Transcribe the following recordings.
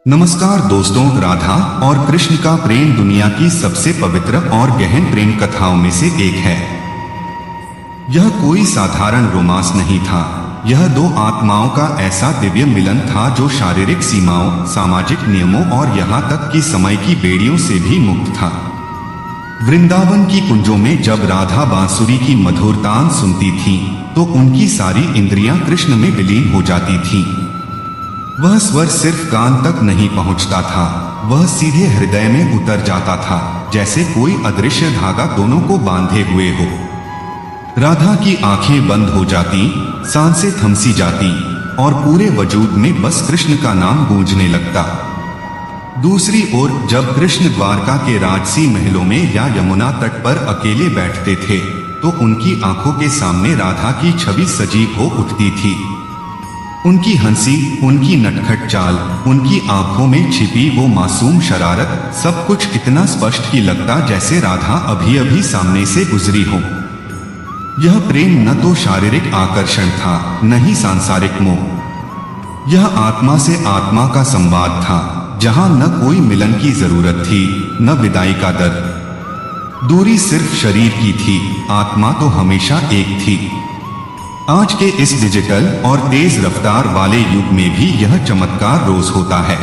नमस्कार दोस्तों, राधा और कृष्ण का प्रेम दुनिया की सबसे पवित्र और गहन प्रेम कथाओं में से एक है। यह कोई साधारण रोमांस नहीं था। यह दो आत्माओं का ऐसा दिव्य मिलन था जो शारीरिक सीमाओं, सामाजिक नियमों और यहाँ तक कि समय की बेड़ियों से भी मुक्त था। वृंदावन की कुंजों में जब राधा बांसुरी की मधुर तान सुनती थी तो उनकी सारी इंद्रियां कृष्ण में विलीन हो जाती थीं। वह स्वर सिर्फ कान तक नहीं पहुंचता था, वह सीधे हृदय में उतर जाता था, जैसे कोई अदृश्य धागा दोनों को बांधे हुए हो। राधा की आंखें बंद हो जाती, सांसें थमसी जाती और पूरे वजूद में बस कृष्ण का नाम गूंजने लगता। दूसरी ओर जब कृष्ण द्वारका के राजसी महलों में या यमुना तट पर अकेले बैठते थे तो उनकी आंखों के सामने राधा की छवि सजीव हो उठती थी। उनकी हंसी, उनकी नटखट चाल, उनकी आंखों में छिपी वो मासूम शरारत, सब कुछ इतना स्पष्ट कि लगता जैसे राधा अभी अभी सामने से गुजरी हो। यह प्रेम न तो शारीरिक आकर्षण था, न ही सांसारिक मोह। यह आत्मा से आत्मा का संवाद था, जहां न कोई मिलन की जरूरत थी, न विदाई का दर्द। दूरी सिर्फ शरीर की थी, आत्मा तो हमेशा एक थी। आज के इस डिजिटल और तेज रफ्तार वाले युग में भी यह चमत्कार रोज होता है।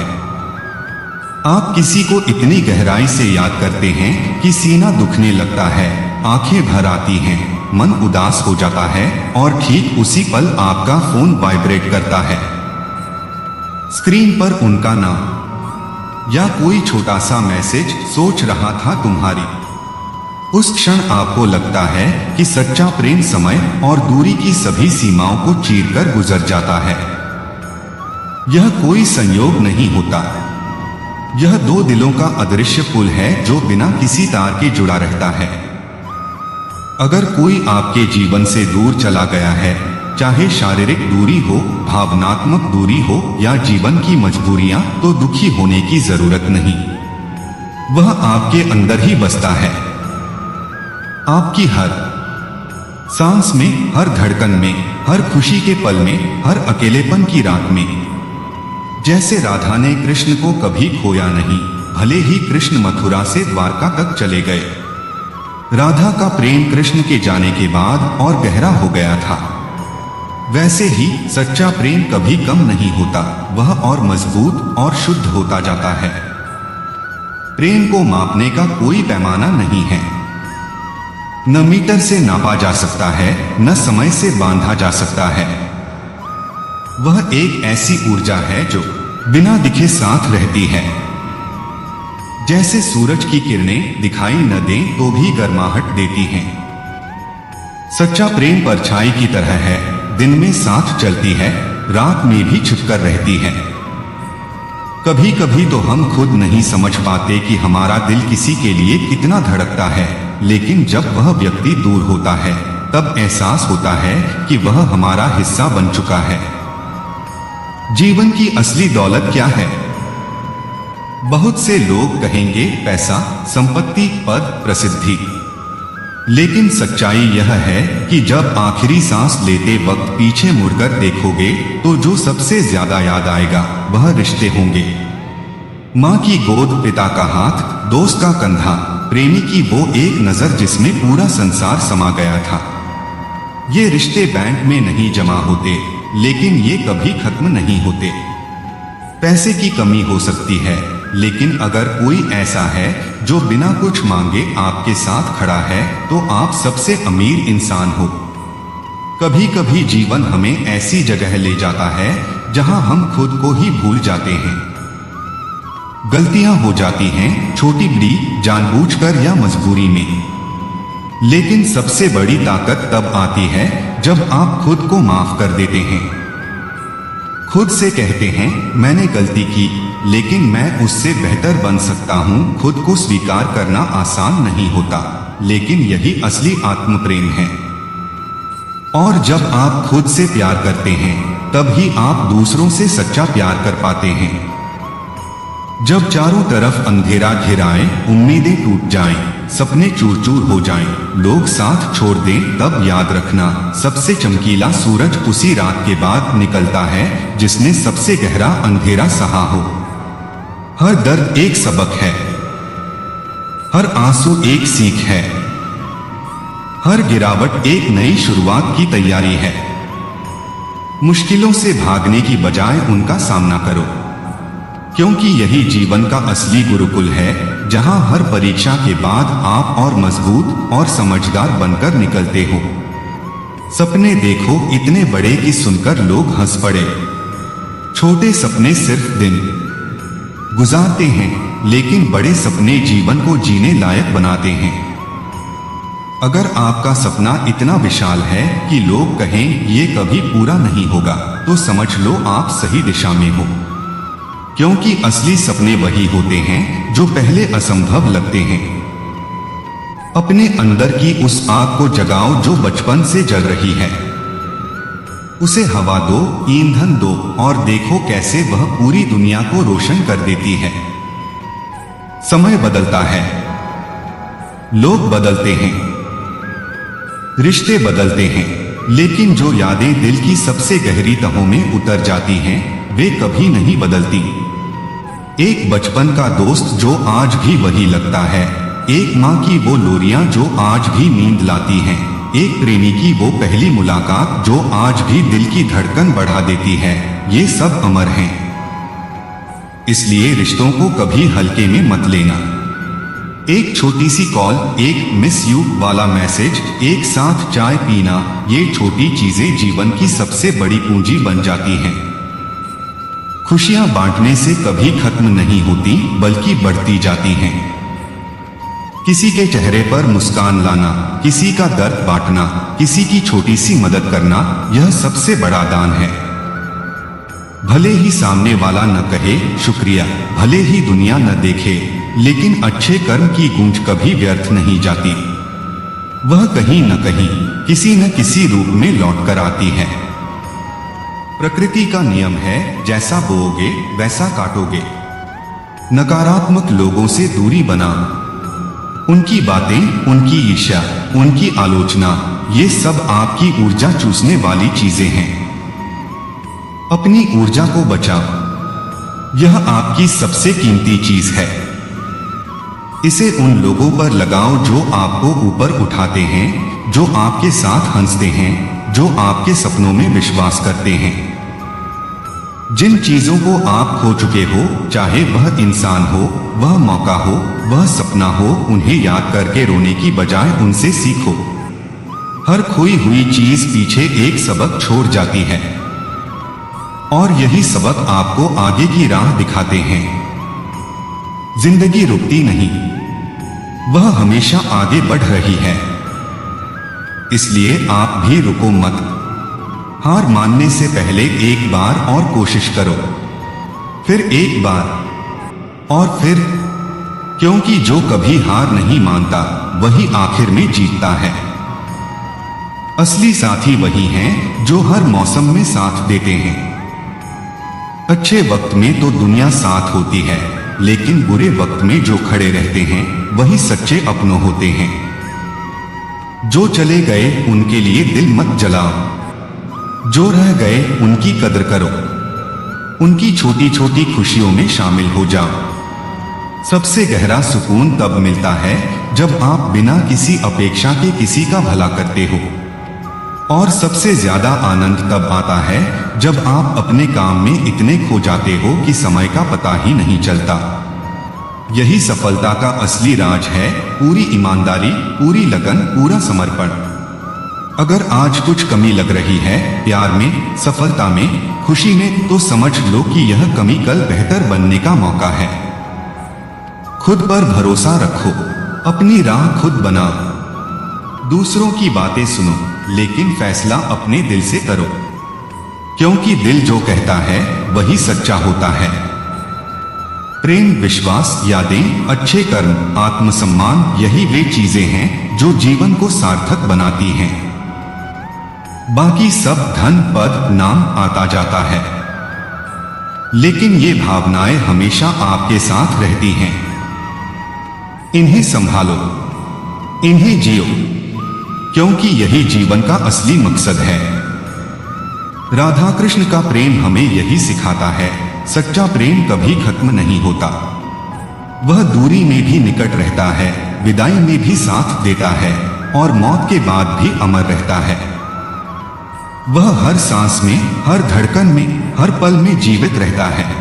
आप किसी को इतनी गहराई से याद करते हैं कि सीना दुखने लगता है, आंखें भर आती हैं, मन उदास हो जाता है और ठीक उसी पल आपका फोन वाइब्रेट करता है। स्क्रीन पर उनका नाम या कोई छोटा सा मैसेज, सोच रहा था तुम्हारी। उस क्षण आपको लगता है कि सच्चा प्रेम समय और दूरी की सभी सीमाओं को चीरकर गुजर जाता है। यह कोई संयोग नहीं होता, यह दो दिलों का अदृश्य पुल है जो बिना किसी तार के जुड़ा रहता है। अगर कोई आपके जीवन से दूर चला गया है, चाहे शारीरिक दूरी हो, भावनात्मक दूरी हो या जीवन की मजबूरियां, तो दुखी होने की जरूरत नहीं। वह आपके अंदर ही बसता है, आपकी हर सांस में, हर धड़कन में, हर खुशी के पल में, हर अकेलेपन की रात में। जैसे राधा ने कृष्ण को कभी खोया नहीं, भले ही कृष्ण मथुरा से द्वारका तक चले गए। राधा का प्रेम कृष्ण के जाने के बाद और गहरा हो गया था। वैसे ही सच्चा प्रेम कभी कम नहीं होता, वह और मजबूत और शुद्ध होता जाता है। प्रेम को मापने का कोई पैमाना नहीं है। न मीटर से नापा जा सकता है, न समय से बांधा जा सकता है। वह एक ऐसी ऊर्जा है जो बिना दिखे साथ रहती है। जैसे सूरज की किरणें दिखाई न दें तो भी गर्माहट देती हैं। सच्चा प्रेम परछाई की तरह है, दिन में साथ चलती है, रात में भी छिपकर रहती है। कभी कभी तो हम खुद नहीं समझ पाते कि हमारा दिल किसी के लिए कितना धड़कता है, लेकिन जब वह व्यक्ति दूर होता है तब एहसास होता है कि वह हमारा हिस्सा बन चुका है। जीवन की असली दौलत क्या है? बहुत से लोग कहेंगे पैसा, संपत्ति, पद, प्रसिद्धि। लेकिन सच्चाई यह है कि जब आखिरी सांस लेते वक्त पीछे मुड़कर देखोगे तो जो सबसे ज्यादा याद आएगा वह रिश्ते होंगे। माँ की गोद, पिता का हाथ, दोस्त का कंधा, प्रेमी की वो एक नजर जिसमें पूरा संसार समा गया था। ये रिश्ते बैंक में नहीं जमा होते, लेकिन ये कभी खत्म नहीं होते। पैसे की कमी हो सकती है, लेकिन अगर कोई ऐसा है जो बिना कुछ मांगे आपके साथ खड़ा है तो आप सबसे अमीर इंसान हो। कभी कभी जीवन हमें ऐसी जगह ले जाता है जहां हम खुद को ही भूल जाते हैं। गलतियां हो जाती हैं, छोटी बड़ी, जानबूझकर या मजबूरी में। लेकिन सबसे बड़ी ताकत तब आती है जब आप खुद को माफ कर देते हैं। खुद से कहते हैं मैंने गलती की, लेकिन मैं उससे बेहतर बन सकता हूं। खुद को स्वीकार करना आसान नहीं होता, लेकिन यही असली आत्म प्रेम है। और जब आप खुद से प्यार करते हैं तब ही आप दूसरों से सच्चा प्यार कर पाते हैं। जब चारों तरफ अंधेरा घिराए, उम्मीदें टूट जाएं, सपने चूर चूर हो जाएं, लोग साथ छोड़ दें, तब याद रखना सबसे चमकीला सूरज उसी रात के बाद निकलता है जिसने सबसे गहरा अंधेरा सहा हो। हर दर्द एक सबक है, हर आंसू एक सीख है, हर गिरावट एक नई शुरुआत की तैयारी है। मुश्किलों से भागने की बजाय उनका सामना करो, क्योंकि यही जीवन का असली गुरुकुल है, जहां हर परीक्षा के बाद आप और मजबूत और समझदार बनकर निकलते हो। सपने देखो इतने बड़े कि सुनकर लोग हंस पड़े। छोटे सपने सिर्फ दिन गुजारते हैं, लेकिन बड़े सपने जीवन को जीने लायक बनाते हैं। अगर आपका सपना इतना विशाल है कि लोग कहें ये कभी पूरा नहीं होगा, तो समझ लो आप सही दिशा में हो। क्योंकि असली सपने वही होते हैं जो पहले असंभव लगते हैं। अपने अंदर की उस आग को जगाओ जो बचपन से जल रही है। उसे हवा दो, ईंधन दो और देखो कैसे वह पूरी दुनिया को रोशन कर देती है। समय बदलता है, लोग बदलते हैं, रिश्ते बदलते हैं, लेकिन जो यादें दिल की सबसे गहरी तहों में उतर जाती हैं, वे कभी नहीं बदलती। एक बचपन का दोस्त जो आज भी वही लगता है, एक माँ की वो लोरियां जो आज भी नींद लाती हैं, एक प्रेमी की वो पहली मुलाकात जो आज भी दिल की धड़कन बढ़ा देती है, ये सब अमर हैं। इसलिए रिश्तों को कभी हल्के में मत लेना। एक छोटी सी कॉल, एक मिस यू वाला मैसेज, एक साथ चाय पीना, ये छोटी चीजें जीवन की सबसे बड़ी पूंजी बन जाती हैं। खुशियां बांटने से कभी खत्म नहीं होती, बल्कि बढ़ती जाती हैं। किसी के चेहरे पर मुस्कान लाना, किसी का दर्द बांटना, किसी की छोटी सी मदद करना, यह सबसे बड़ा दान है। भले ही सामने वाला न कहे शुक्रिया, भले ही दुनिया न देखे, लेकिन अच्छे कर्म की गूंज कभी व्यर्थ नहीं जाती। वह कहीं न कहीं, किसी न किसी रूप में लौट कर आती है। प्रकृति का नियम है, जैसा बोओगे वैसा काटोगे। नकारात्मक लोगों से दूरी बना। उनकी बातें, उनकी ईर्ष्या, उनकी आलोचना, ये सब आपकी ऊर्जा चूसने वाली चीजें हैं। अपनी ऊर्जा को बचाओ, यह आपकी सबसे कीमती चीज है। इसे उन लोगों पर लगाओ जो आपको ऊपर उठाते हैं, जो आपके साथ हंसते हैं, जो आपके सपनों में विश्वास करते हैं। जिन चीजों को आप खो चुके हो, चाहे वह इंसान हो, वह मौका हो, वह सपना हो, उन्हें याद करके रोने की बजाय उनसे सीखो। हर खोई हुई चीज पीछे एक सबक छोड़ जाती है, और यही सबक आपको आगे की राह दिखाते हैं। जिंदगी रुकती नहीं, वह हमेशा आगे बढ़ रही है। इसलिए आप भी रुको मत। हार मानने से पहले एक बार और कोशिश करो, फिर एक बार, और फिर, क्योंकि जो कभी हार नहीं मानता वही आखिर में जीतता है। असली साथी वही हैं जो हर मौसम में साथ देते हैं। अच्छे वक्त में तो दुनिया साथ होती है, लेकिन बुरे वक्त में जो खड़े रहते हैं वही सच्चे अपनों होते हैं। जो चले गए उनके लिए दिल मत जलाओ, जो रह गए उनकी कदर करो। उनकी छोटी छोटी खुशियों में शामिल हो जाओ। सबसे गहरा सुकून तब मिलता है जब आप बिना किसी अपेक्षा के किसी का भला करते हो, और सबसे ज्यादा आनंद तब आता है जब आप अपने काम में इतने खो जाते हो कि समय का पता ही नहीं चलता। यही सफलता का असली राज है, पूरी ईमानदारी, पूरी लगन, पूरा समर्पण। अगर आज कुछ कमी लग रही है, प्यार में, सफलता में, खुशी में, तो समझ लो कि यह कमी कल बेहतर बनने का मौका है। खुद पर भरोसा रखो, अपनी राह खुद बनाओ। दूसरों की बातें सुनो, लेकिन फैसला अपने दिल से करो, क्योंकि दिल जो कहता है वही सच्चा होता है। प्रेम, विश्वास, यादें, अच्छे कर्म, आत्मसम्मान, यही वे चीजें हैं जो जीवन को सार्थक बनाती हैं। बाकी सब धन, पद, नाम आता जाता है, लेकिन ये भावनाएं हमेशा आपके साथ रहती हैं। इन्हें संभालो, इन्हें जियो, क्योंकि यही जीवन का असली मकसद है। राधा कृष्ण का प्रेम हमें यही सिखाता है, सच्चा प्रेम कभी खत्म नहीं होता। वह दूरी में भी निकट रहता है, विदाई में भी साथ देता है और मौत के बाद भी अमर रहता है। वह हर सांस में, हर धड़कन में, हर पल में जीवित रहता है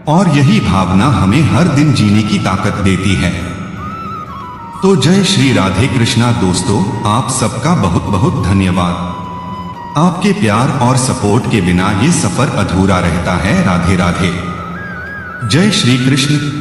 और यही भावना हमें हर दिन जीने की ताकत देती है। तो जय श्री राधे कृष्णा दोस्तों, आप सबका बहुत बहुत धन्यवाद। आपके प्यार और सपोर्ट के बिना ये सफर अधूरा रहता है। राधे राधे। जय श्री कृष्ण।